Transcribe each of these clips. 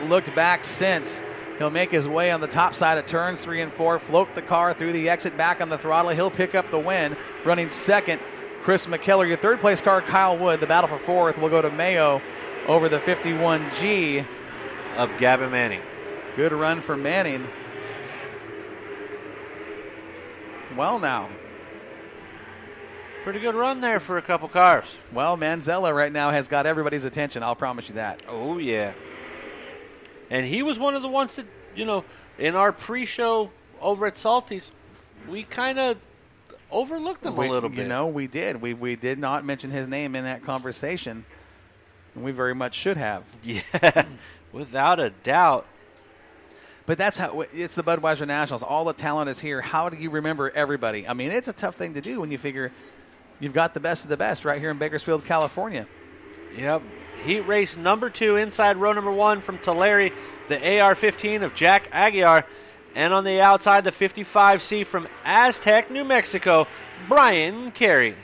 looked back since. He'll make his way on the top side of turns 3 and 4, float the car through the exit, back on the throttle. He'll pick up the win. Running second, Chris McKellar. Your third place car, Kyle Wood. The battle for fourth will go to Mayo over the 51G of Gavin Manning. Good run for Manning. Well, now. Pretty good run there for a couple cars. Well, Manzella right now has got everybody's attention. I'll promise you that. Oh, yeah. And he was one of the ones that, in our pre-show over at Salty's, we kind of overlooked him a little bit. We did. We did not mention his name in that conversation. And we very much should have. Yeah, without a doubt. But that's how it's the Budweiser Nationals. All the talent is here. How do you remember everybody? I mean, it's a tough thing to do when you figure you've got the best of the best right here in Bakersfield, California. Yep. Heat race number 2 inside row number 1 from Tulare, the AR-15 of Jack Aguiar. And on the outside, the 55C from Aztec, New Mexico, Brian Carey.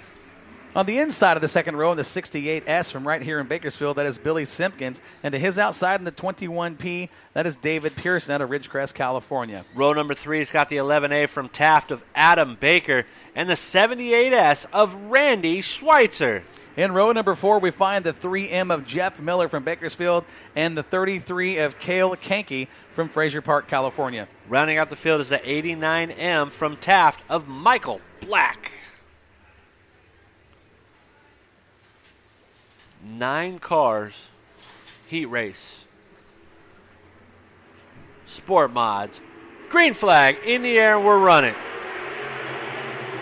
On the inside of the second row in the 68S from right here in Bakersfield, that is Billy Simpkins. And to his outside in the 21P, that is David Pearson out of Ridgecrest, California. Row number 3's got the 11A from Taft of Adam Baker and the 78S of Randy Schweitzer. In row number 4, we find the 3M of Jeff Miller from Bakersfield and the 33 of Cale Kankey from Fraser Park, California. Rounding out the field is the 89M from Taft of Michael Black. 9 cars, heat race, sport mods, green flag in the air, and we're running.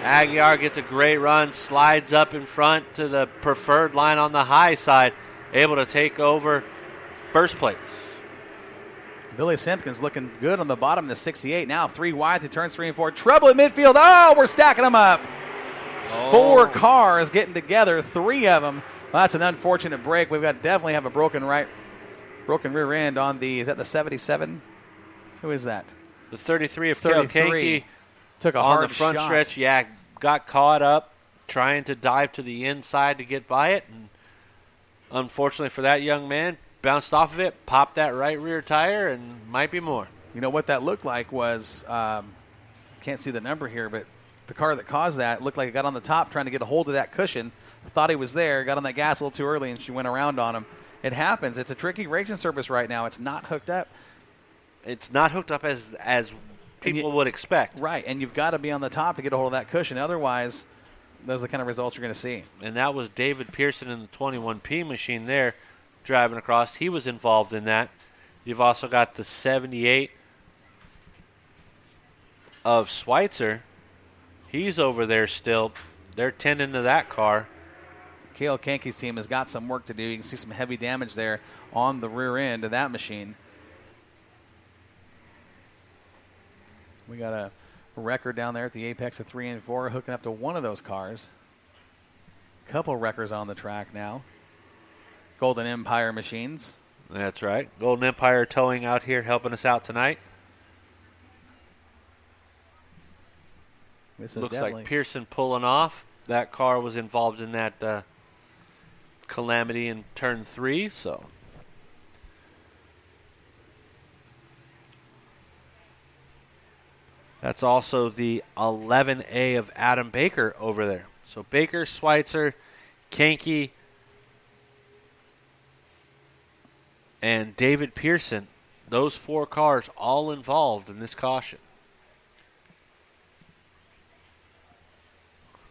Aguiar gets a great run, slides up in front to the preferred line on the high side, able to take over first place. Billy Simpkins looking good on the bottom of the 68. Now 3 wide to turns 3 and 4. Trouble in midfield. Oh, we're stacking them up. 4 cars getting together, 3 of them. Well, that's an unfortunate break. We've got definitely have a broken rear end on the, is that the 77? Who is that? The 33 of Cale Kankey. Took a on hard the front shot. stretch, got caught up trying to dive to the inside to get by it. And unfortunately for that young man, bounced off of it, popped that right rear tire, and might be more. You know what that looked like was, can't see the number here, but the car that caused that looked like it got on the top trying to get a hold of that cushion. Thought he was there, got on that gas a little too early, and she went around on him. It happens. It's a tricky racing surface right now. It's not hooked up. It's not hooked up as people would expect. Right, and you've got to be on the top to get a hold of that cushion. Otherwise, those are the kind of results you're going to see. And that was David Pearson in the 21P machine there driving across. He was involved in that. You've also got the 78 of Schweitzer. He's over there still. They're tending to that car. Cale Kankey's team has got some work to do. You can see some heavy damage there on the rear end of that machine. We got a wrecker down there at the apex of 3 and 4 hooking up to one of those cars. Couple wreckers on the track now. Golden Empire machines. That's right. Golden Empire towing out here helping us out tonight. Looks like Pearson pulling off. That car was involved in that calamity in turn 3, so. That's also the 11A of Adam Baker over there. So Baker, Schweitzer, Kankey, and David Pearson, those 4 cars all involved in this caution.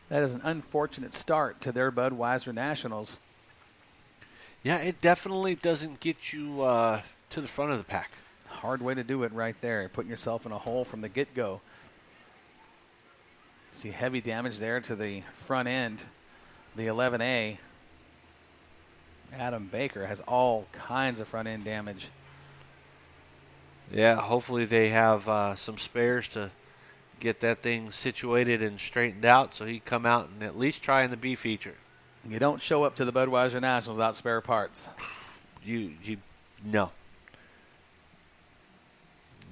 That is an unfortunate start to their Budweiser Nationals. Yeah, it definitely doesn't get you to the front of the pack. Hard way to do it right there, putting yourself in a hole from the get-go. See heavy damage there to the front end. The 11A, Adam Baker, has all kinds of front end damage. Yeah, hopefully they have some spares to get that thing situated and straightened out so he can come out and at least try in the B feature. You don't show up to the Budweiser Nationals without spare parts. No.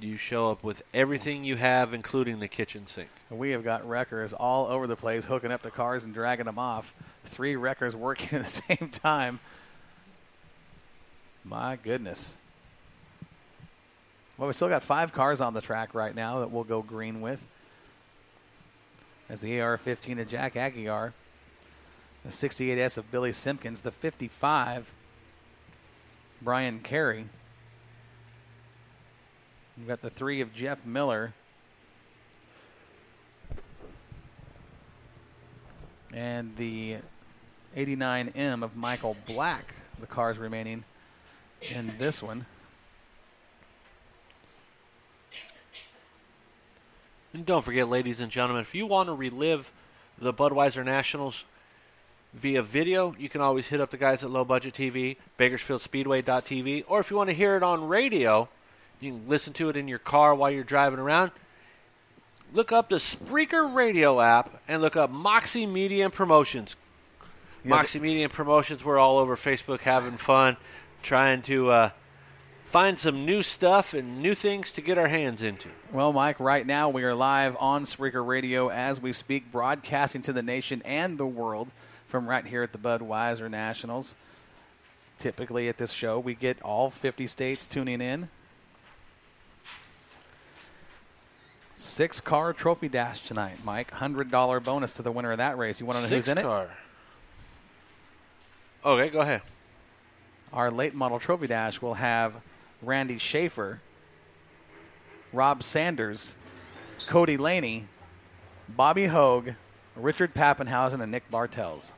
You show up with everything you have, including the kitchen sink. We have got wreckers all over the place, hooking up to cars and dragging them off. 3 wreckers working at the same time. My goodness. Well, we still got 5 cars on the track right now that we'll go green with. As the AR-15 of Jack Aguiar, the 68S of Billy Simpkins, the 55, Brian Carey. We've got the 3 of Jeff Miller. And the 89M of Michael Black, the cars remaining in this one. And don't forget, ladies and gentlemen, if you want to relive the Budweiser Nationals via video, you can always hit up the guys at Low Budget TV, BakersfieldSpeedway.tv, or if you want to hear it on radio, you can listen to it in your car while you're driving around. Look up the Spreaker radio app and look up Moxie Media and Promotions. Moxie Media and Promotions, we're all over Facebook having fun, trying to find some new stuff and new things to get our hands into. Well, Mike, right now we are live on Spreaker Radio as we speak, broadcasting to the nation and the world from right here at the Budweiser Nationals. Typically at this show, we get all 50 states tuning in. 6-car trophy dash tonight, Mike. $100 bonus to the winner of that race. You want to know who's in it? 6-car. Okay, go ahead. Our late model trophy dash will have Randy Schaefer, Rob Sanders, Cody Laney, Bobby Hogue, Richard Pappenhausen, and Nick Bartels.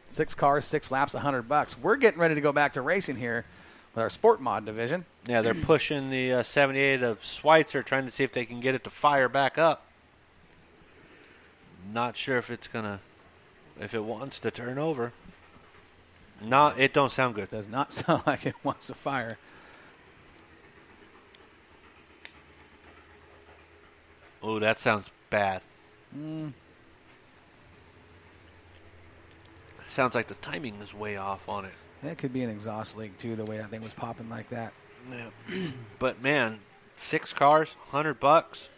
6 cars, 6 laps, $100. We're getting ready to go back to racing here with our Sport Mod division. Yeah, they're pushing the 78 of Schweitzer, trying to see if they can get it to fire back up. Not sure if it's gonna, if it wants to turn over. No, it don't sound good. Does not sound like it wants to fire. Oh, that sounds bad. Sounds like the timing is way off on it. That could be an exhaust leak, too, the way that thing was popping like that. Yeah. But, man, 6 cars, $100,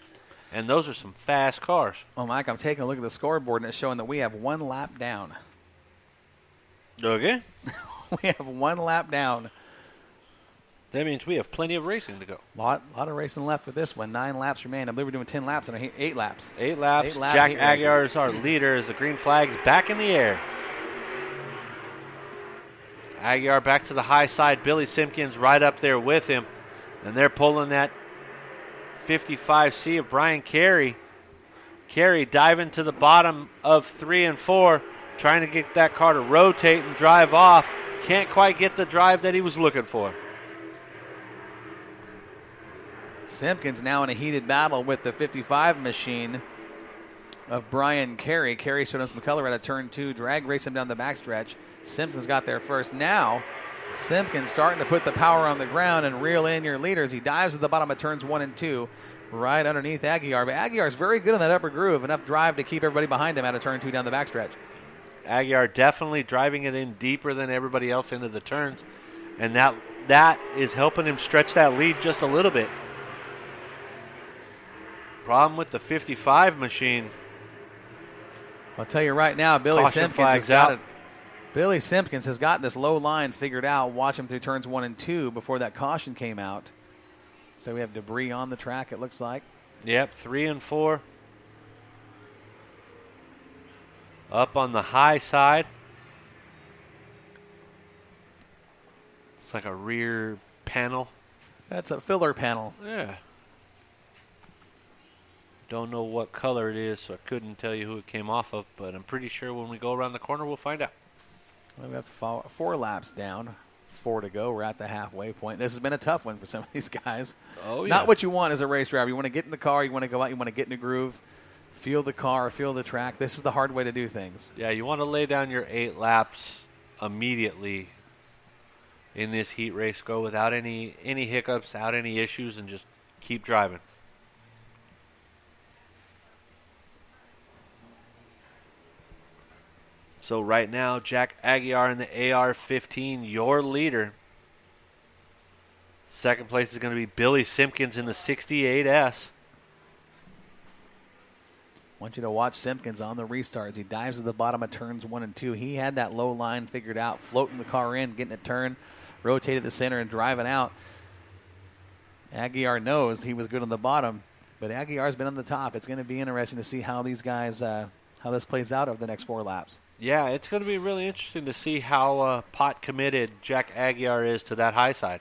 and those are some fast cars. Oh, Mike, I'm taking a look at the scoreboard, and it's showing that we have 1 lap down. Okay. We have 1 lap down. That means we have plenty of racing to go. Lot of racing left with this one. 9 laps remain. I believe we're doing 10 laps and 8 laps. 8 laps. 8 lap Jack heat Aguiar races. is our leader as the green flag's back in the air. Aguiar back to the high side. Billy Simpkins right up there with him. And they're pulling that 55C of Brian Carey. Carey diving to the bottom of 3 and 4, trying to get that car to rotate and drive off. Can't quite get the drive that he was looking for. Simpkins now in a heated battle with the 55 machine of Brian Carey. Carey showed us McCullough at a turn 2. Drag race him down the backstretch. Simpkins got there first. Now, Simpkins starting to put the power on the ground and reel in your leaders. He dives at the bottom of turns 1 and 2, right underneath Aguiar. But Aguiar's very good in that upper groove. Enough drive to keep everybody behind him out of turn 2 down the backstretch. Aguiar definitely driving it in deeper than everybody else into the turns. And that is helping him stretch that lead just a little bit. Problem with the 55 machine. I'll tell you right now, Billy Caution Simpkins flags has got out. it. Billy Simpkins has got this low line figured out. Watch him through turns 1 and 2 before that caution came out. So we have debris on the track, it looks like. Yep, 3 and 4. Up on the high side. It's like a rear panel. That's a filler panel. Yeah. Don't know what color it is, so I couldn't tell you who it came off of, but I'm pretty sure when we go around the corner, we'll find out. We've got 4 laps down, 4 to go. We're at the halfway point. This has been a tough one for some of these guys. Oh, yeah. Not what you want as a race driver. You want to get in the car, you want to go out, you want to get in a groove, feel the car, feel the track. This is the hard way to do things. Yeah, you want to lay down your 8 laps immediately in this heat race. Go without any hiccups, without any issues, and just keep driving. So right now, Jack Aguiar in the AR-15, your leader. Second place is going to be Billy Simpkins in the 68S. Want you to watch Simpkins on the restarts. He dives at the bottom of turns 1 and 2. He had that low line figured out, floating the car in, getting it turned. rotated the center and driving out. Aguiar knows he was good on the bottom, but Aguiar's been on the top. It's going to be interesting to see how these guys, how this plays out over the next 4 laps. Yeah, it's going to be really interesting to see how pot committed Jack Aguiar is to that high side,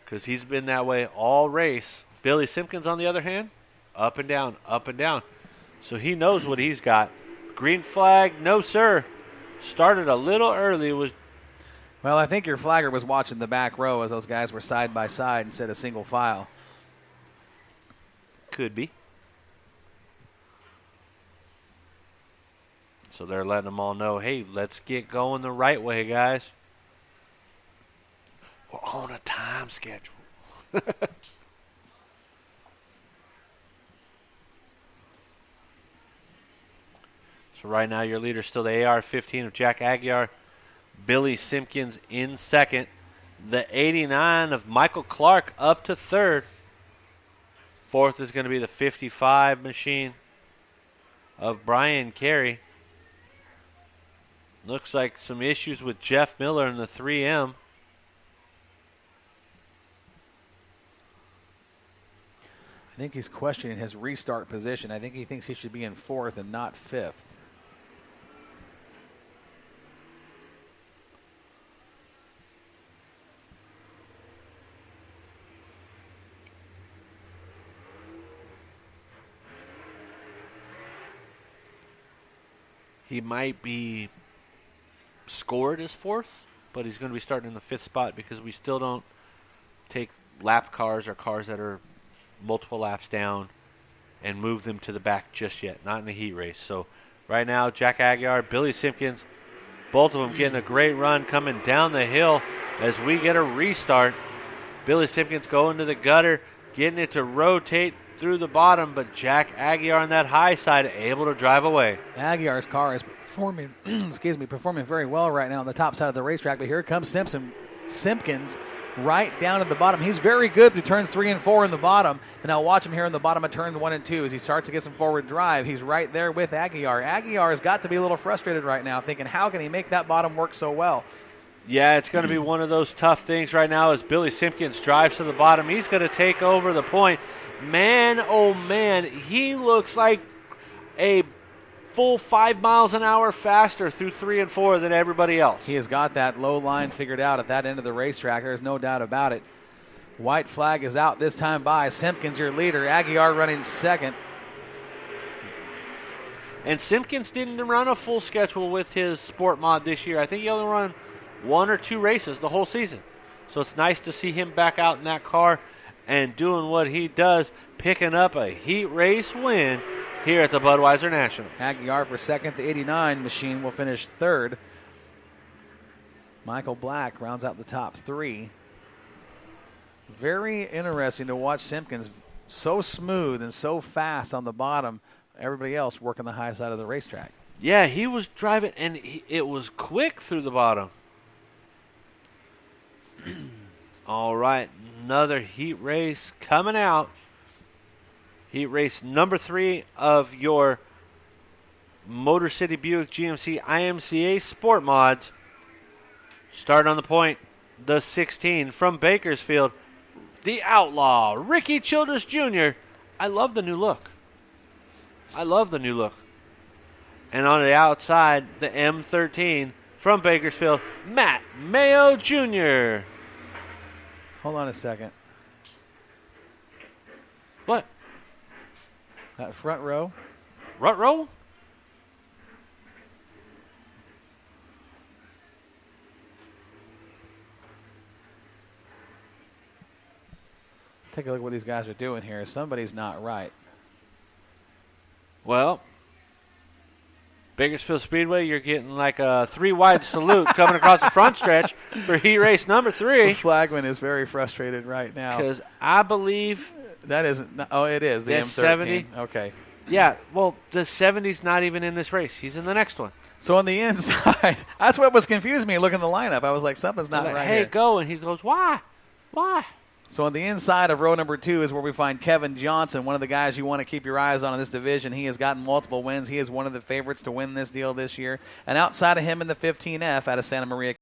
because he's been that way all race. Billy Simpkins, on the other hand, up and down, up and down. So he knows what he's got. Green flag, no sir. Started a little early. Well, I think your flagger was watching the back row as those guys were side by side instead of single file. Could be. So they're letting them all know, hey, let's get going the right way, guys. We're on a time schedule. So right now your leader is still the AR-15 of Jack Aguiar. Billy Simpkins in second. The 89 of Michael Clark up to third. Fourth is going to be the 55 machine of Brian Carey. Looks like some issues with Jeff Miller in the 3M. I think he's questioning his restart position. I think he thinks he should be in 4th and not 5th. He might be scored as 4th, but he's going to be starting in the 5th spot because we still don't take lap cars or cars that are multiple laps down and move them to the back just yet, not in a heat race. So right now, Jack Aguiar, Billy Simpkins, both of them getting a great run coming down the hill as we get a restart. Billy Simpkins going to the gutter, getting it to rotate through the bottom, but Jack Aguiar on that high side able to drive away. Aguiar's car is performing, performing very well right now on the top side of the racetrack, but here comes Simpkins right down at the bottom. He's very good through turns 3 and 4 in the bottom, and now watch him here in the bottom of turn 1 and 2 as he starts to get some forward drive. He's right there with Aguiar. Aguiar has got to be a little frustrated right now, thinking how can he make that bottom work so well? Yeah, it's going to be one of those tough things right now as Billy Simpkins drives to the bottom. He's going to take over the point. Man, oh man, he looks like a full 5 miles an hour faster through 3 and 4 than everybody else. He has got that low line figured out at that end of the racetrack. There's no doubt about it. White flag is out this time by Simpkins, your leader. Aguiar running second. And Simpkins didn't run a full schedule with his sport mod this year. I think he only run 1 or 2 races the whole season. So it's nice to see him back out in that car and doing what he does, picking up a heat race win here at the Budweiser National. Aguiar for second. The 89 machine will finish third. Michael Black rounds out the top 3. Very interesting to watch Simpkins so smooth and so fast on the bottom. Everybody else working the high side of the racetrack. Yeah, he was driving, and it was quick through the bottom. All right, another heat race coming out. Heat race number 3 of your Motor City Buick GMC IMCA Sport Mods. Start on the point, the 16 from Bakersfield, the Outlaw, Ricky Childress Jr. I love the new look. And on the outside, the M13 from Bakersfield, Matt Mayo Jr. Hold on a second. What? That front row. Rut roll? Take a look at what these guys are doing here. Somebody's not right. Well, Bakersfield Speedway, you're getting like a 3-wide salute coming across the front stretch for heat race number 3. The flagman is very frustrated right now. Because I believe that isn't. Oh, it is the M13. 70. Okay. Yeah, well, the 70's not even in this race. He's in the next one. So on the inside, that's what was confusing me looking at the lineup. I was like, something's not right hey, here. go. And he goes, why? Why? So on the inside of row number 2 is where we find Kevin Johnson, one of the guys you want to keep your eyes on in this division. He has gotten multiple wins. He is one of the favorites to win this deal this year. And outside of him in the 15F out of Santa Maria,